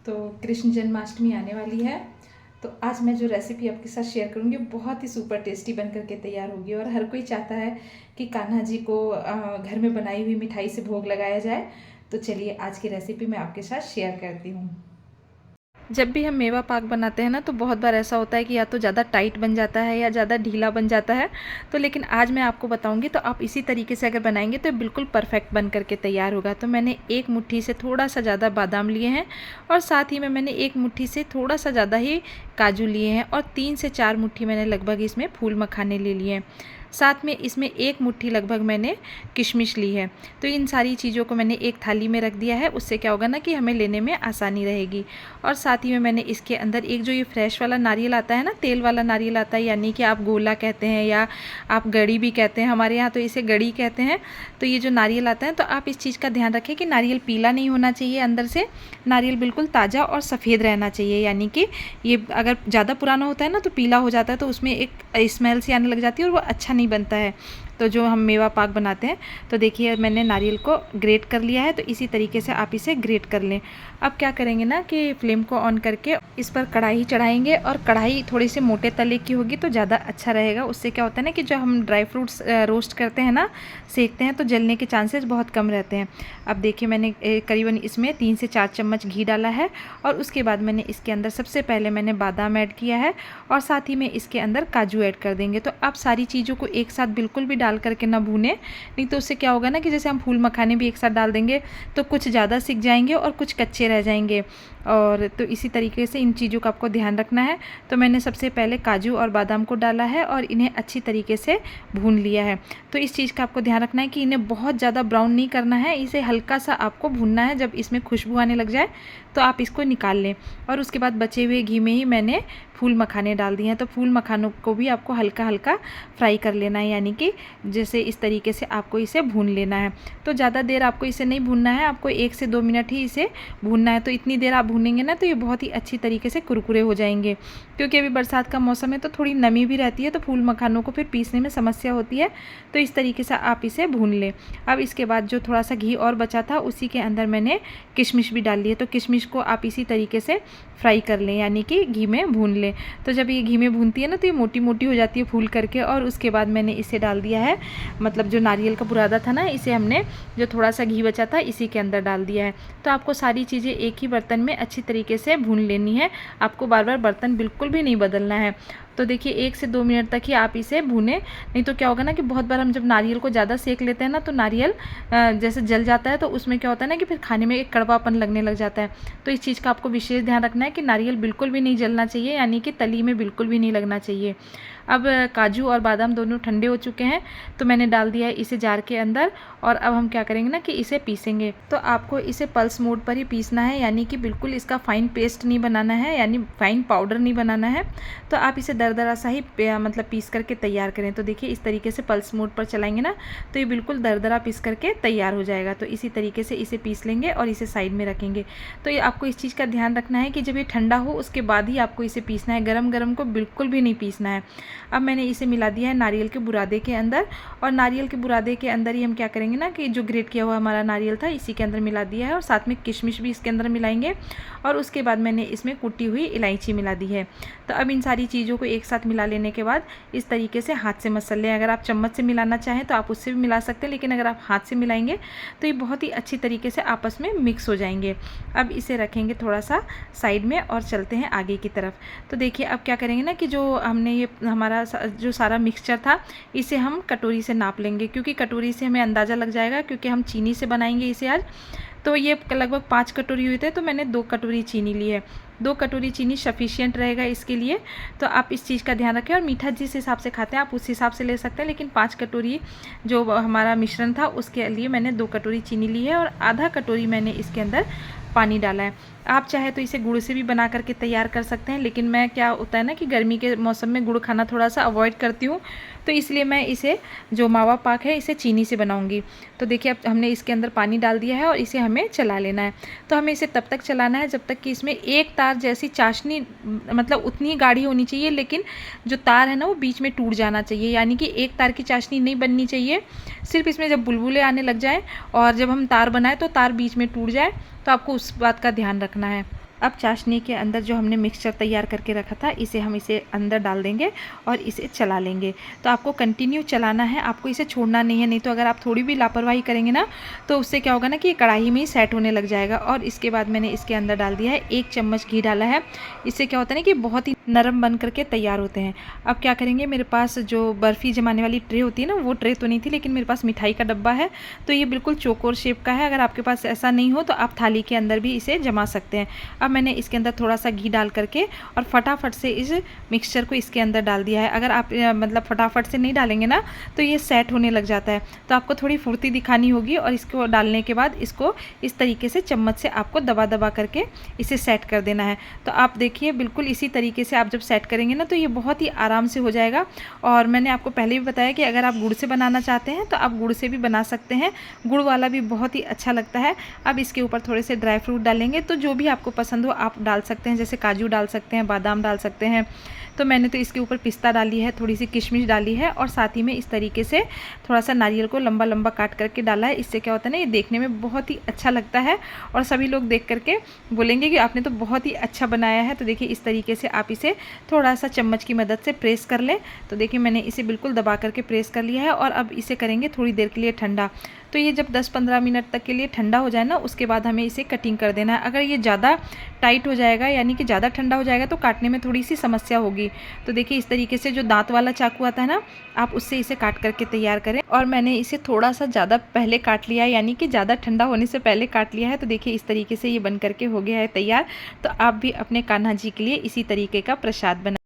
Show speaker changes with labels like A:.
A: तो कृष्ण जन्माष्टमी आने वाली है, तो आज मैं जो रेसिपी आपके साथ शेयर करूँगी बहुत ही सुपर टेस्टी बन करके तैयार होगी। और हर कोई चाहता है कि कान्हा जी को घर में बनाई हुई मिठाई से भोग लगाया जाए। तो चलिए आज की रेसिपी मैं आपके साथ शेयर करती हूँ। जब भी हम मेवा पाक बनाते हैं ना, तो बहुत बार ऐसा होता है कि या तो ज़्यादा टाइट बन जाता है या ज़्यादा ढीला बन जाता है। तो लेकिन आज मैं आपको बताऊंगी, तो आप इसी तरीके से अगर बनाएंगे तो बिल्कुल परफेक्ट बन करके तैयार होगा। तो मैंने एक मुट्ठी से थोड़ा सा ज़्यादा बादाम लिए हैं और साथ ही में मैंने एक मुट्ठी से थोड़ा सा ज़्यादा ही काजू लिए हैं और 3 से 4 मुट्ठी मैंने लगभग इसमें फूल मखाने ले लिए हैं। साथ में इसमें एक मुट्ठी लगभग मैंने किशमिश ली है। तो इन सारी चीज़ों को मैंने एक थाली में रख दिया है। उससे क्या होगा ना कि हमें लेने में आसानी रहेगी। और साथ ही में मैंने इसके अंदर एक जो ये फ्रेश वाला नारियल आता है ना, तेल वाला नारियल आता है, यानी कि आप गोला कहते हैं या आप गड़ी भी कहते हैं, हमारे यहाँ तो इसे गड़ी कहते हैं। तो ये जो नारियल आता है, तो आप इस चीज़ का ध्यान रखें कि नारियल पीला नहीं होना चाहिए, अंदर से नारियल बिल्कुल ताज़ा और सफ़ेद रहना चाहिए। यानी कि ये अगर ज़्यादा पुराना होता है ना तो पीला हो जाता है, तो उसमें एक स्मेल सी आने लग जाती है और वो अच्छा नहीं बनता है। तो जो हम मेवा पाक बनाते हैं, तो देखिए मैंने नारियल को ग्रेट कर लिया है। तो इसी तरीके से आप इसे ग्रेट कर लें। अब क्या करेंगे ना कि फ्लेम को ऑन करके इस पर कढ़ाई चढ़ाएंगे, और कढ़ाई थोड़ी सी मोटे तले की होगी तो ज़्यादा अच्छा रहेगा। उससे क्या होता है ना कि जो हम ड्राई फ्रूट्स रोस्ट करते हैं ना, सेकते हैं, तो जलने के चांसेस बहुत कम रहते हैं। अब देखिए मैंने करीबन इसमें 3 से 4 चम्मच घी डाला है, और उसके बाद मैंने इसके अंदर सबसे पहले मैंने बादाम ऐड किया है, और साथ ही में इसके अंदर काजू ऐड कर देंगे। तो आप सारी चीज़ों को एक साथ बिल्कुल भी डाल करके ना भूनें, नहीं तो उससे क्या होगा ना कि जैसे हम फूल मखाने भी एक साथ डाल देंगे तो कुछ ज़्यादा सिक जाएंगे और कुछ कच्चे रह जाएंगे। और तो इसी तरीके से इन चीज़ों का आपको ध्यान रखना है। तो मैंने सबसे पहले काजू और बादाम को डाला है और इन्हें अच्छी तरीके से भून लिया है। तो इस चीज़ का आपको ध्यान रखना है कि इन्हें बहुत ज़्यादा ब्राउन नहीं करना है, इसे हल्का सा आपको भूनना है। जब इसमें खुशबू आने लग जाए तो आप इसको निकाल लें। और उसके बाद बचे हुए घी में ही मैंने फूल मखाने डाल दिए हैं। तो फूल मखानों को भी आपको हल्का हल्का फ्राई कर लेना है, यानी कि जैसे इस तरीके से आपको इसे भून लेना है। तो ज़्यादा देर आपको इसे नहीं भूनना है, आपको 1 से 2 मिनट ही इसे भूनना है। तो इतनी देर आप भूनेंगे ना तो ये बहुत ही अच्छी तरीके से कुरकुरे हो जाएंगे। क्योंकि अभी बरसात का मौसम है तो थोड़ी नमी भी रहती है, तो फूल मखानों को फिर पीसने में समस्या होती है। तो इस तरीके से आप इसे भून लें। अब इसके बाद जो थोड़ा सा घी और बचा था, उसी के अंदर मैंने किशमिश भी डाल ली है। तो किशमिश को आप इसी तरीके से फ्राई कर लें, यानी कि घी में भून लें। तो जब ये घी में भूनती है ना तो ये मोटी मोटी हो जाती है फूल करके। और उसके बाद मैंने इसे डाल दिया है, मतलब जो नारियल का बुरादा था ना, इसे हमने जो थोड़ा सा घी बचा था इसी के अंदर डाल दिया है। तो आपको सारी चीज़ें एक ही बर्तन में अच्छी तरीके से भून लेनी है, आपको बार बार बर्तन बिल्कुल भी नहीं बदलना है। तो देखिए 1 से 2 मिनट तक ही आप इसे भूनें, नहीं तो क्या होगा ना कि बहुत बार हम जब नारियल को ज़्यादा सेक लेते हैं ना, तो नारियल जैसे जल जाता है, तो उसमें क्या होता है ना कि फिर खाने में एक कड़वापन लगने लग जाता है। तो इस चीज़ का आपको विशेष ध्यान रखना है कि नारियल बिल्कुल भी नहीं जलना चाहिए, यानी कि तली में बिल्कुल भी नहीं लगना चाहिए। अब काजू और बादाम दोनों ठंडे हो चुके हैं, तो मैंने डाल दिया है इसे जार के अंदर। और अब हम क्या करेंगे ना कि इसे पीसेंगे। तो आपको इसे पल्स मोड पर ही पीसना है, यानी कि बिल्कुल इसका फाइन पेस्ट नहीं बनाना है, यानी फाइन पाउडर नहीं बनाना है। तो आप इसे दरदरा सा ही मतलब पीस करके तैयार करें। तो देखिए इस तरीके से पल्स मोड पर चलाएंगे ना तो ये बिल्कुल दरदरा पीस करके तैयार हो जाएगा। तो इसी तरीके से इसे पीस लेंगे और इसे साइड में रखेंगे। तो ये आपको इस चीज़ का ध्यान रखना है कि जब ये ठंडा हो उसके बाद ही आपको इसे पीसना है, गरम गरम को बिल्कुल भी नहीं पीसना है। अब मैंने इसे मिला दिया है नारियल के बुरादे के अंदर, और नारियल के बुरादे के अंदर ही हम क्या करेंगे ना कि जो ग्रेट किया हुआ हमारा नारियल था इसी के अंदर मिला दिया है, और साथ में किशमिश भी इसके अंदर मिलाएंगे। और उसके बाद मैंने इसमें कुटी हुई इलायची मिला दी है। तो अब इन सारी चीज़ों को एक साथ मिला लेने के बाद इस तरीके से हाथ से मसल लें। अगर आप चम्मच से मिलाना चाहें तो आप उससे भी मिला सकते हैं, लेकिन अगर आप हाथ से मिलाएंगे तो ये बहुत ही अच्छी तरीके से आपस में मिक्स हो जाएंगे। अब इसे रखेंगे थोड़ा सा साइड में और चलते हैं आगे की तरफ। तो देखिए अब क्या करेंगे ना कि जो हमने ये हमारा जो सारा मिक्सचर था इसे हम कटोरी से नाप लेंगे, क्योंकि कटोरी से हमें अंदाज़ा लग जाएगा, क्योंकि हम चीनी से बनाएंगे इसे आज। तो ये लगभग 5 कटोरी हुए थे, तो मैंने 2 कटोरी चीनी ली है। 2 कटोरी चीनी सफिशिएंट रहेगा इसके लिए। तो आप इस चीज़ का ध्यान रखें, और मीठा जिस हिसाब से खाते हैं आप उस हिसाब से ले सकते हैं, लेकिन 5 कटोरी जो हमारा मिश्रण था उसके लिए मैंने 2 कटोरी चीनी ली है, और आधा कटोरी मैंने इसके अंदर पानी डाला है। आप चाहे तो इसे गुड़ से भी बना करके तैयार कर सकते हैं, लेकिन मैं क्या होता है ना कि गर्मी के मौसम में गुड़ खाना थोड़ा सा अवॉइड करती हूँ, तो इसलिए मैं इसे जो मावा पाक है इसे चीनी से बनाऊंगी। तो देखिए अब हमने इसके अंदर पानी डाल दिया है और इसे हमें चला लेना है। तो हमें इसे तब तक चलाना है जब तक कि इसमें एक तार जैसी चाशनी, मतलब उतनी गाढ़ी होनी चाहिए, लेकिन जो तार है ना वो बीच में टूट जाना चाहिए, यानी कि एक तार की चाशनी नहीं बननी चाहिए। सिर्फ इसमें जब बुलबुले आने लग जाए और जब हम तार बनाएं तो तार बीच में टूट जाए, तो आपको उस बात का ध्यान रखना है। अब चाशनी के अंदर जो हमने मिक्सचर तैयार करके रखा था इसे हम इसे अंदर डाल देंगे और इसे चला लेंगे। तो आपको कंटिन्यू चलाना है, आपको इसे छोड़ना नहीं है, नहीं तो अगर आप थोड़ी भी लापरवाही करेंगे ना तो उससे क्या होगा ना कि कढ़ाई में ही सेट होने लग जाएगा। और इसके बाद मैंने इसके अंदर डाल दिया है 1 चम्मच घी डाला है। इससे क्या होता है ना कि बहुत ही नरम बन करके तैयार होते हैं। अब क्या करेंगे, मेरे पास जो बर्फ़ी जमाने वाली ट्रे होती है ना वो ट्रे तो नहीं थी, लेकिन मेरे पास मिठाई का डब्बा है, तो ये बिल्कुल चौकोर शेप का है। अगर आपके पास ऐसा नहीं हो तो आप थाली के अंदर भी इसे जमा सकते हैं। अब मैंने इसके अंदर थोड़ा सा घी डाल करके और फटाफट से इस मिक्सचर को इसके अंदर डाल दिया है। अगर आप मतलब फटाफट से नहीं डालेंगे ना तो ये सेट होने लग जाता है, तो आपको थोड़ी फुर्ती दिखानी होगी। और इसको डालने के बाद इसको इस तरीके से चम्मच से आपको दबा दबा करके इसे सेट कर देना है। तो आप देखिए बिल्कुल इसी तरीके से आप जब सेट करेंगे ना तो ये बहुत ही आराम से हो जाएगा। और मैंने आपको पहले भी बताया कि अगर आप गुड़ से बनाना चाहते हैं तो आप गुड़ से भी बना सकते हैं, गुड़ वाला भी बहुत ही अच्छा लगता है। अब इसके ऊपर थोड़े से ड्राई फ्रूट डालेंगे, तो जो भी आपको पसंद हो आप डाल सकते हैं, जैसे काजू डाल सकते हैं, बादाम डाल सकते हैं। तो मैंने तो इसके ऊपर पिस्ता डाली है, थोड़ी सी किशमिश डाली है और साथ ही में इस तरीके से थोड़ा सा नारियल को लंबा लंबा काट करके डाला है। इससे क्या होता है ना, ये देखने में बहुत ही अच्छा लगता है और सभी लोग देख करके बोलेंगे कि आपने तो बहुत ही अच्छा बनाया है। तो देखिए इस तरीके से आप इसे थोड़ा सा चम्मच की मदद से प्रेस कर लें। तो देखिए मैंने इसे बिल्कुल दबा करके प्रेस कर लिया है और अब इसे करेंगे थोड़ी देर के लिए ठंडा। तो ये जब 10-15 मिनट तक के लिए ठंडा हो जाए ना उसके बाद हमें इसे कटिंग कर देना है। अगर ये ज़्यादा टाइट हो जाएगा यानी कि ज़्यादा ठंडा हो जाएगा तो काटने में थोड़ी सी समस्या होगी। तो देखिए इस तरीके से जो दांत वाला चाकू आता है ना, आप उससे इसे काट करके तैयार करें। और मैंने इसे थोड़ा सा ज़्यादा पहले काट लिया है, यानी कि ज़्यादा ठंडा होने से पहले काट लिया है। तो देखिए इस तरीके से ये बन करके हो गया है तैयार। तो आप भी अपने कान्हा जी के लिए इसी तरीके का प्रसाद बनाएं।